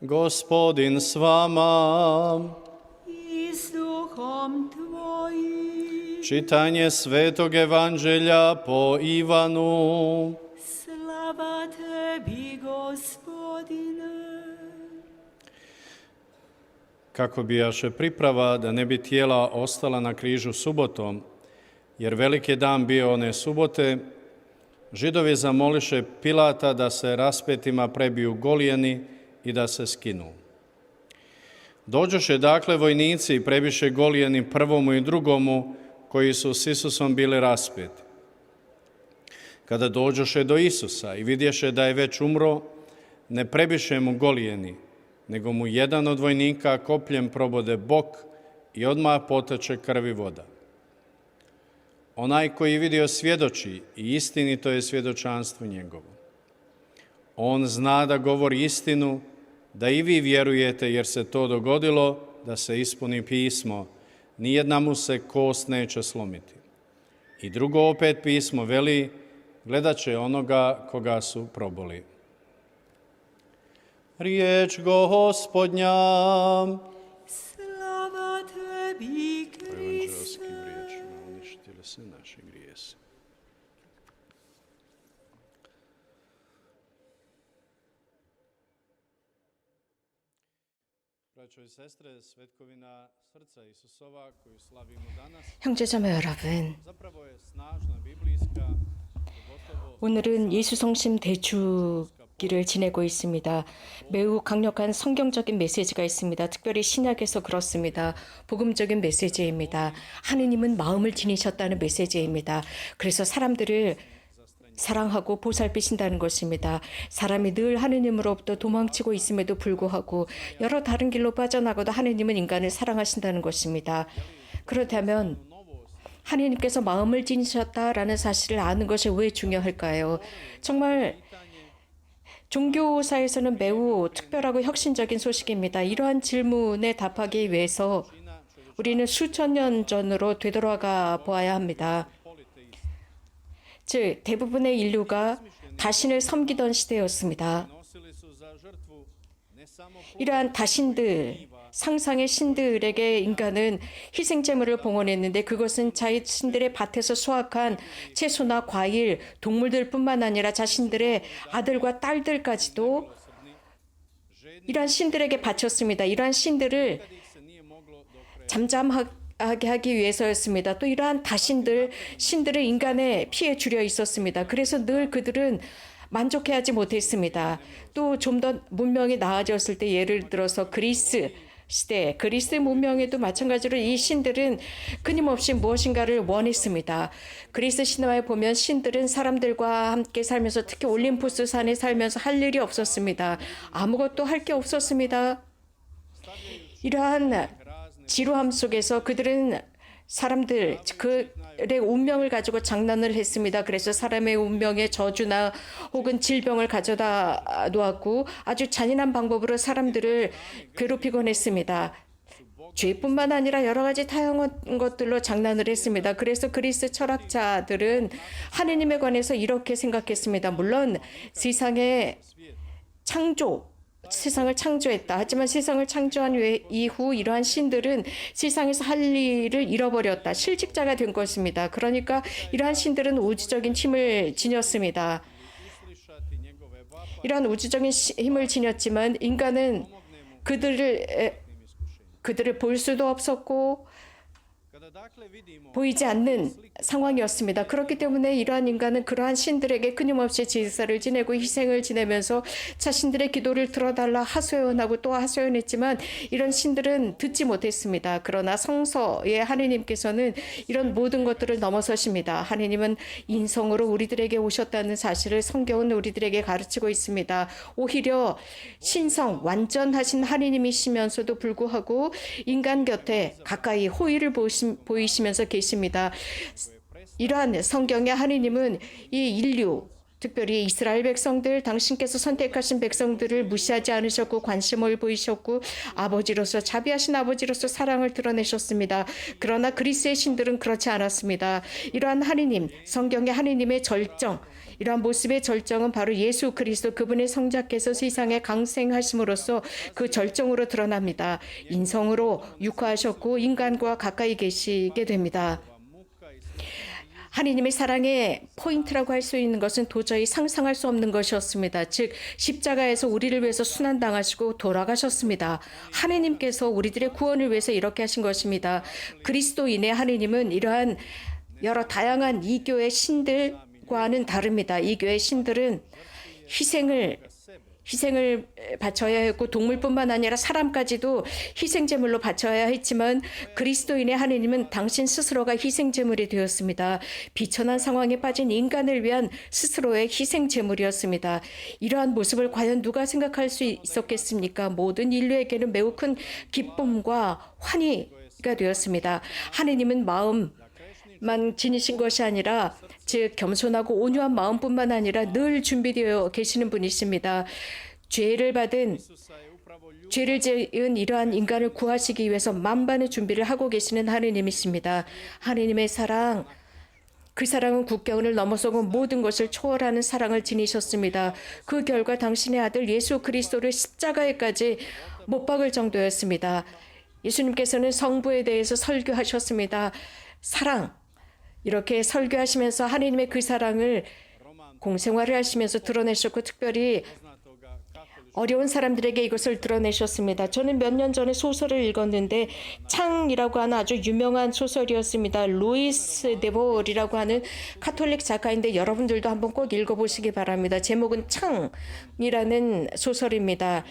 Gospodin s vama. I s duhom tvojim. Čitanje Svetog Evanđelja po Ivanu. Slava tebi, Gospodine. Kako bijaše priprava da ne bi tijela ostala na križu subotom, jer velik je dan bio one subote, Židovi zamoliše Pilata da se raspetima prebiju golijeni i da se skinu. Dođoše dakle vojnici i prebiše golijeni prvomu i drugomu koji su s Isusom bili raspeti. Kada dođoše do Isusa i vidješe da je već umro, ne prebiše mu golijeni, nego mu jedan od vojnika kopljem probode bok i odmah poteče krv i voda. Onaj koji vidio svjedoči i istinito je svjedočanstvo njegovo. On zna da govori istinu, da i vi vjerujete jer se to dogodilo, da se ispuni pismo, nijedna mu se kost neće slomiti. I drugo opet pismo veli, gledat će onoga koga su proboli. Riječ Gospodnja. Slava tebi, Kriste. Uništile se naši grijesi. Braćo i sestre, svetkovina srca Isusova koju slavimo danas 형제자매 여러분, zapravo je snažna biblijska, 오늘은 예수 성심 대주기를 지내고 있습니다. 매우 강력한 성경적인 메시지가 있습니다. 특별히 신약에서 그렇습니다. 복음적인 메시지입니다. 하느님은 마음을 지니셨다는 메시지입니다. 그래서 사람들을 사랑하고 보살피신다는 것입니다. 사람이 늘 하느님으로부터 도망치고 있음에도 불구하고 여러 다른 길로 빠져나가도 하느님은 인간을 사랑하신다는 것입니다. 그렇다면 하느님께서 마음을 지니셨다라는 사실을 아는 것이 왜 중요할까요? 정말 종교사에서는 매우 특별하고 혁신적인 소식입니다. 이러한 질문에 답하기 위해서 우리는 수천 년 전으로 되돌아가 보아야 합니다. 즉, 대부분의 인류가 다신을 섬기던 시대였습니다. 이러한 다신들, 상상의 신들에게 인간은 희생제물을 봉헌했는데 그것은 자신들의 밭에서 수확한 채소나 과일, 동물들뿐만 아니라 자신들의 아들과 딸들까지도 이러한 신들에게 바쳤습니다. 이러한 신들을 잠잠하게 하기 위해서였습니다. 또 이러한 다신들, 신들을 인간에 피해 주려 있었습니다. 그래서 늘 그들은 만족해하지 못했습니다. 또 좀 더 문명이 나아졌을 때 예를 들어서 그리스 시대, 그리스 문명에도 마찬가지로 이 신들은 끊임없이 무엇인가를 원했습니다. 그리스 신화에 보면 신들은 사람들과 함께 살면서 특히 올림푸스 산에 살면서 할 일이 없었습니다. 아무것도 할 게 없었습니다. 이러한 지루함 속에서 그들은 사람들, 그의 운명을 가지고 장난을 했습니다. 그래서 사람의 운명에 저주나 혹은 질병을 가져다 놓았고 아주 잔인한 방법으로 사람들을 괴롭히곤 했습니다. 죄뿐만 아니라 여러 가지 다양한 것들로 장난을 했습니다. 그래서 그리스 철학자들은 하느님에 관해서 이렇게 생각했습니다. 물론 세상의 세상을 창조했다. 하지만 세상을 창조한 이후 이러한 신들은 세상에서 할 일을 잃어버렸다. 실직자가 된 것입니다. 그러니까 이러한 신들은 우주적인 힘을 지녔습니다. 이러한 우주적인 힘을 지녔지만 인간은 그들을 볼 수도 없었고 보이지 않는 상황이었습니다. 그렇기 때문에 이러한 인간은 그러한 신들에게 끊임없이 제사를 지내고 희생을 지내면서 자신들의 기도를 들어달라 하소연하고 또 하소연했지만 이런 신들은 듣지 못했습니다. 그러나 성서의 하느님께서는 이런 모든 것들을 넘어서십니다. 하느님은 인성으로 우리들에게 오셨다는 사실을 성경은 우리들에게 가르치고 있습니다. 오히려 신성, 완전하신 하느님이시면서도 불구하고 인간 곁에 가까이 호의를 보이시면서 계십니다. 이러한 성경의 하느님은 이 인류, 특별히 이스라엘 백성들, 당신께서 선택하신 백성들을 무시하지 않으셨고 관심을 보이셨고 아버지로서, 자비하신 아버지로서 사랑을 드러내셨습니다. 그러나 그리스의 신들은 그렇지 않았습니다. 이러한 하느님, 성경의 하느님의 절정, 이러한 모습의 절정은 바로 예수 그리스도 그분의 성자께서 세상에 강생하심으로써 그 절정으로 드러납니다. 인성으로 육화하셨고 인간과 가까이 계시게 됩니다. 하나님의 사랑의 포인트라고 할 수 있는 것은 도저히 상상할 수 없는 것이었습니다. 즉 십자가에서 우리를 위해서 순환당하시고 돌아가셨습니다. 하나님께서 우리들의 구원을 위해서 이렇게 하신 것입니다. 그리스도인의 하나님은 이러한 여러 다양한 이교의 신들과는 다릅니다. 이교의 신들은 희생을 바쳐야 했고 동물뿐만 아니라 사람까지도 희생제물로 바쳐야 했지만 그리스도인의 하느님은 당신 스스로가 희생제물이 되었습니다. 비천한 상황에 빠진 인간을 위한 스스로의 희생제물이었습니다. 이러한 모습을 과연 누가 생각할 수 있었겠습니까? 모든 인류에게는 매우 큰 기쁨과 환희가 되었습니다. 하느님은 마음만 지니신 것이 아니라 즉 겸손하고 온유한 마음뿐만 아니라 늘 준비되어 계시는 분이십니다. 죄를 지은 이러한 인간을 구하시기 위해서 만반의 준비를 하고 계시는 하느님이십니다. 하느님의 사랑, 그 사랑은 국경을 넘어서고 모든 것을 초월하는 사랑을 지니셨습니다. 그 결과 당신의 아들 예수 그리스도를 십자가에까지 못 박을 정도였습니다. 예수님께서는 성부에 대해서 설교하셨습니다. 사랑, 이렇게 설교하시면서 하나님의 그 사랑을 공생활을 하시면서 드러내셨고 특별히 어려운 사람들에게 이것을 드러내셨습니다. 저는 몇 년 전에 소설을 읽었는데 창이라고 하는 아주 유명한 소설이었습니다. 루이스 데볼이라고 하는 카톨릭 작가인데 여러분들도 한번 꼭 읽어보시기 바랍니다. 제목은 창이라는 소설입니다.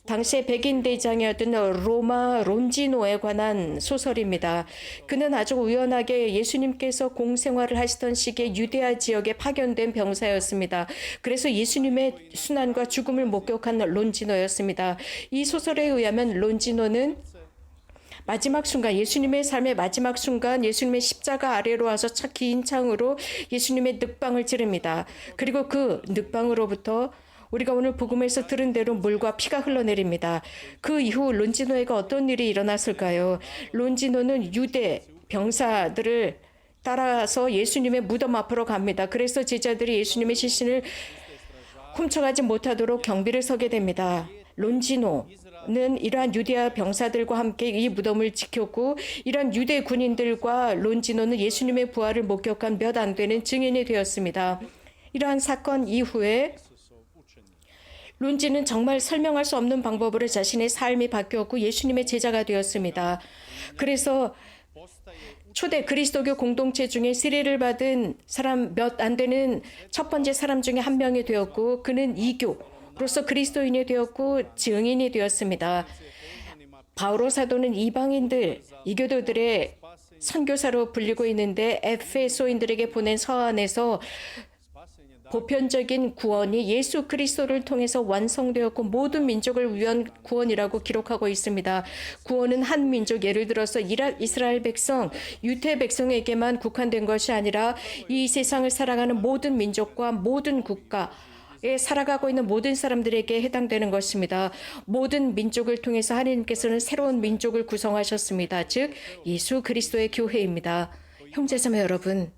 당시에 백인 대장이었던 로마 론지노에 관한 소설입니다. 그는 아주 우연하게 예수님께서 공생활을 하시던 시기에 유대아 지역에 파견된 병사였습니다. 그래서 예수님의 순환과 죽음을 목격한 론지노였습니다. 이 소설에 의하면 론지노는 마지막 순간, 예수님의 삶의 마지막 순간 예수님의 십자가 아래로 와서 긴 창으로 예수님의 늑방을 찌릅니다. 그리고 그 늑방으로부터 우리가 오늘 복음에서 들은 대로 물과 피가 흘러내립니다. 그 이후 론지노에게 어떤 일이 일어났을까요? 론지노는 유대 병사들을 따라서 예수님의 무덤 앞으로 갑니다. 그래서 제자들이 예수님의 시신을 훔쳐가지 못하도록 경비를 서게 됩니다. 론지노는 이러한 유대아 병사들과 함께 이 무덤을 지켰고 이러한 유대 군인들과 론지노는 예수님의 부활을 목격한 몇 안 되는 증인이 되었습니다. 이러한 사건 이후에 론지는 정말 설명할 수 없는 방법으로 자신의 삶이 바뀌었고 예수님의 제자가 되었습니다. 그래서 초대 그리스도교 공동체 중에 세례를 받은 사람 몇 안 되는 첫 번째 사람 중에 한 명이 되었고 그는 이교로서 그리스도인이 되었고 증인이 되었습니다. 바오로 사도는 이방인들, 이교도들의 선교사로 불리고 있는데 에페소인들에게 보낸 서한에서 보편적인 구원이 예수 그리스도를 통해서 완성되었고 모든 민족을 위한 구원이라고 기록하고 있습니다. 구원은 한 민족, 예를 들어서 이스라엘 백성, 유대 백성에게만 국한된 것이 아니라 이 세상을 살아가는 모든 민족과 모든 국가에 살아가고 있는 모든 사람들에게 해당되는 것입니다. 모든 민족을 통해서 하나님께서는 새로운 민족을 구성하셨습니다. 즉 예수 그리스도의 교회입니다. 형제자매 여러분,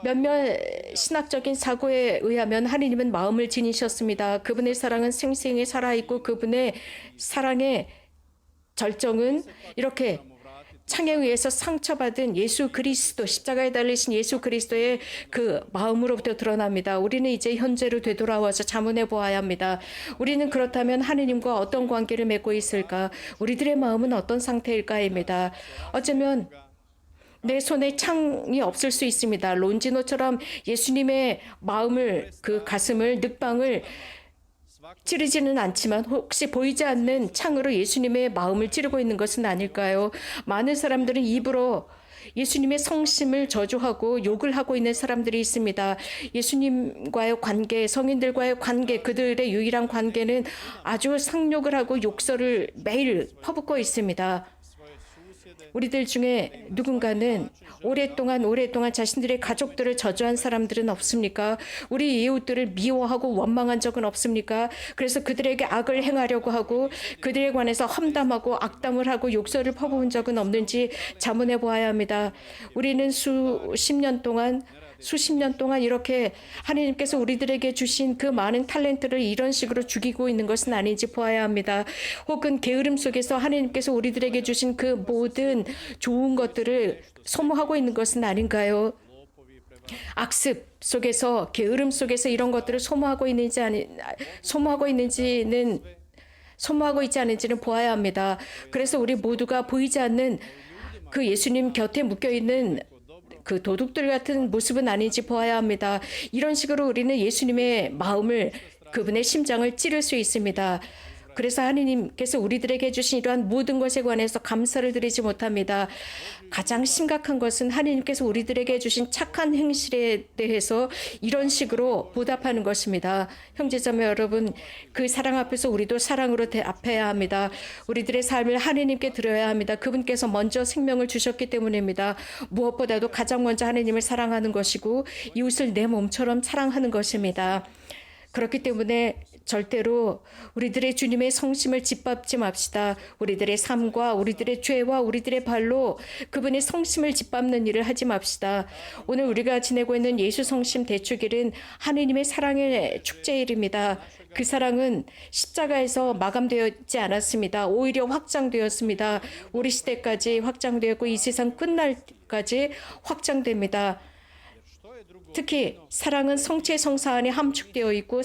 몇몇 신학적인 사고에 의하면 하느님은 마음을 지니셨습니다. 그분의 사랑은 생생히 살아있고 그분의 사랑의 절정은 이렇게 창에 의해서 상처받은 예수 그리스도, 십자가에 달리신 예수 그리스도의 그 마음으로부터 드러납니다. 우리는 이제 현재로 되돌아와서 자문해 보아야 합니다. 우리는 그렇다면 하느님과 어떤 관계를 맺고 있을까? 우리들의 마음은 어떤 상태일까입니다. 어쩌면 내 손에 창이 없을 수 있습니다. 론지노처럼 예수님의 마음을, 그 가슴을, 늑방을 찌르지는 않지만 혹시 보이지 않는 창으로 예수님의 마음을 찌르고 있는 것은 아닐까요? 많은 사람들은 입으로 예수님의 성심을 저주하고 욕을 하고 있는 사람들이 있습니다. 예수님과의 관계, 성인들과의 관계, 그들의 유일한 관계는 아주 상욕을 하고 욕설을 매일 퍼붓고 있습니다. 우리들 중에 누군가는 오랫동안 자신들의 가족들을 저주한 사람들은 없습니까? 우리 이웃들을 미워하고 원망한 적은 없습니까? 그래서 그들에게 악을 행하려고 하고 그들에 관해서 험담하고 악담을 하고 욕설을 퍼부은 적은 없는지 자문해 보아야 합니다. 우리는 수십 년 동안 이렇게 하나님께서 우리들에게 주신 그 많은 탤런트를 이런 식으로 죽이고 있는 것은 아닌지 보아야 합니다. 혹은 게으름 속에서 하나님께서 우리들에게 주신 그 모든 좋은 것들을 소모하고 있는 것은 아닌가요? 악습 속에서, 게으름 속에서 이런 것들을 소모하고 있지 않은지는 보아야 합니다. 그래서 우리 모두가 보이지 않는 그 예수님 곁에 묶여있는 그 도둑들 같은 모습은 아닌지 보아야 합니다. 이런 식으로 우리는 예수님의 마음을, 그분의 심장을 찌를 수 있습니다. 그래서 하나님께서 우리들에게 주신 이러한 모든 것에 관해서 감사를 드리지 못합니다. 가장 심각한 것은 하나님께서 우리들에게 주신 착한 행실에 대해서 이런 식으로 보답하는 것입니다. 형제자매 여러분, 그 사랑 앞에서 우리도 사랑으로 대합해야 합니다. 우리들의 삶을 하나님께 드려야 합니다. 그분께서 먼저 생명을 주셨기 때문입니다. 무엇보다도 가장 먼저 하나님을 사랑하는 것이고 이웃을 내 몸처럼 사랑하는 것입니다. 그렇기 때문에 절대로 우리들의 주님의 성심을 짓밟지 맙시다. 우리들의 삶과 우리들의 죄와 우리들의 발로 그분의 성심을 짓밟는 일을 하지 맙시다. 오늘 우리가 지내고 있는 예수 성심 대축일은 하느님의 사랑의 축제일입니다. 그 사랑은 십자가에서 마감되었지 않았습니다. 오히려 확장되었습니다. 우리 시대까지 확장되었고 이 세상 끝날까지 확장됩니다. 특히 사랑은 성체 성사 안에 함축되어 있고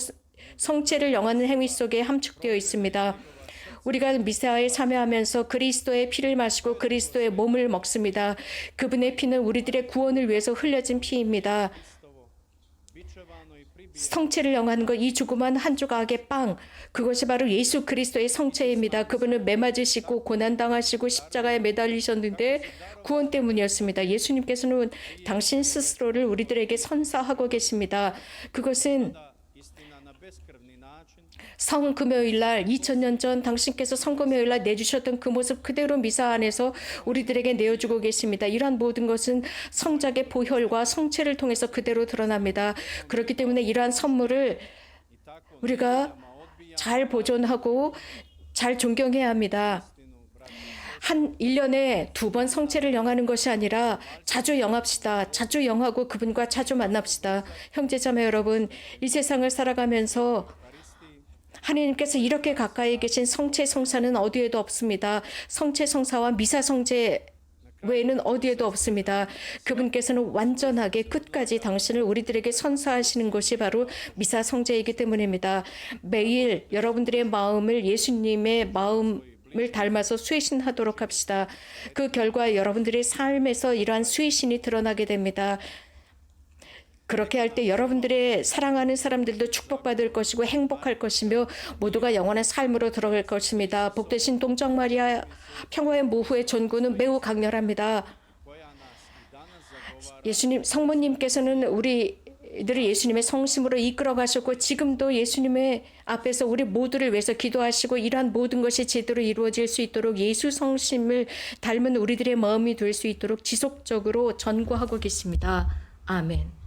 성체를 영하는 행위 속에 함축되어 있습니다. 우리가 미사에 참여하면서 그리스도의 피를 마시고 그리스도의 몸을 먹습니다. 그분의 피는 우리들의 구원을 위해서 흘려진 피입니다. 성체를 영하는 것, 이 조그만 한 조각의 빵, 그것이 바로 예수 그리스도의 성체입니다. 그분은 매맞으시고 고난당하시고 십자가에 매달리셨는데 구원 때문이었습니다. 예수님께서는 당신 스스로를 우리들에게 선사하고 계십니다. 그것은 성금요일날 2000년 전 당신께서 성금요일날 내주셨던 그 모습 그대로 미사 안에서 우리들에게 내어주고 계십니다. 이러한 모든 것은 성작의 보혈과 성체를 통해서 그대로 드러납니다. 그렇기 때문에 이러한 선물을 우리가 잘 보존하고 잘 존경해야 합니다. 1년에 2번 성체를 영하는 것이 아니라 자주 영합시다. 자주 영하고 그분과 자주 만납시다. 형제자매 여러분, 이 세상을 살아가면서 하나님께서 이렇게 가까이 계신 성체 성사는 어디에도 없습니다. 성체 성사와 미사 성제 외에는 어디에도 없습니다. 그분께서는 완전하게 끝까지 당신을 우리들에게 선사하시는 것이 바로 미사 성제이기 때문입니다. 매일 여러분들의 마음을 예수님의 마음을 닮아서 수혜신하도록 합시다. 그 결과 여러분들의 삶에서 이러한 수혜신이 드러나게 됩니다. 그렇게 할 때 여러분들의 사랑하는 사람들도 축복받을 것이고 행복할 것이며 모두가 영원한 삶으로 들어갈 것입니다. 복되신 동정 마리아 평화의 모후의 전구는 매우 강렬합니다. 예수님, 성모님께서는 우리들을 예수님의 성심으로 이끌어 가셨고 지금도 예수님의 앞에서 우리 모두를 위해서 기도하시고 이러한 모든 것이 제대로 이루어질 수 있도록 예수 성심을 닮은 우리들의 마음이 될 수 있도록 지속적으로 전구하고 계십니다. 아멘.